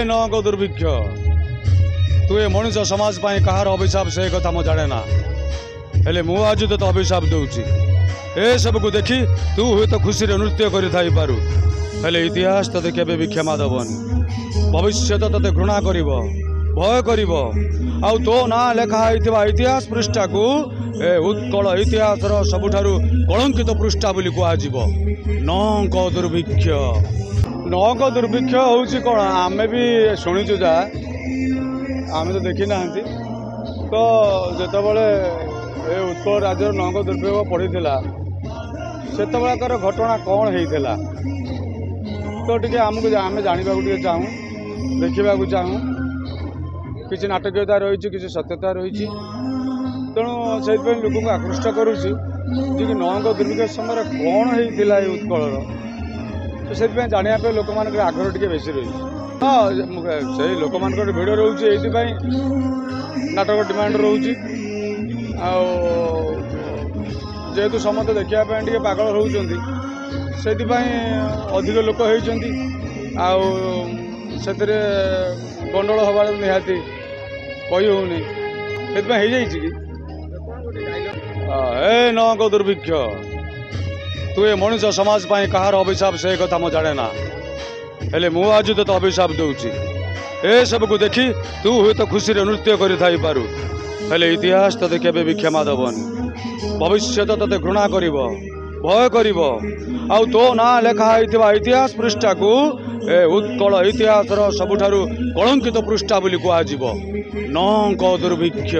नक दुर्भिक्ष तु ए मनुष्य समाज पाई कहार अभिशाप से कथा मु जाने ना हेले मु आज तो अभिशाप दूची ए सब को देखी तू हुए तो खुशी रे नृत्य कर पारू हेले इतिहास तते केबे भी क्षमा दबनी भविष्य तते घृणा करिव भय करिव आउ तो ना लेखा होइतिबा इतिहास पृष्ठा को ए उत्कल इतिहास सबुठारु कलंकित पृष्ठा बोली कुआजिब नक दुर्भिक्ष नक दुर्भिक्ष होउची कोन आमे भी सुनिचु जा आमे तो देखी ना तो जेतबेले ए उत्कल राज्य नक दुर्भिक्ष पड़ीथिला सेतबेलाकर घटना कौन होइथिला तो टिके आमको आमे जानिबा को चाहूँ देखा चाहूँ किसी नाटकीयता रही किसी सत्यता रही तेणु से लोक को आकृष्ट करुच्ची कि नक दुर्भिक्ष समय कौन होता है उत्कल तो से जानापी लोक मान आग्रह टे बेसी रही हाँ से लोक मान भिड़ रोचे ये नाटक डिमांड रोचे जेहेतु समस्त देखापी पागल रोच से अधिक लोक होती से गंडल हबार निहाती कही होनी से कि ए नक दुर्भिक्ष तु ए मनुष्य समाज पाई कहार अभिशाप से कथा मु जाने ना हेले मु आज तो अभिशाप दूची ए सब को देखी तू हुए तो खुशी रे नृत्य कर पारू हेले इतिहास तते केबे भी क्षमा दबनी भविष्य तते घृणा करिव भय करिव आउ तो ना लेखा होइतिबा इतिहास पृष्ठा को ए उत्कल इतिहास सबुठारु कलंकित पृष्ठा बोली कुआजिब नक दुर्भिक्ष।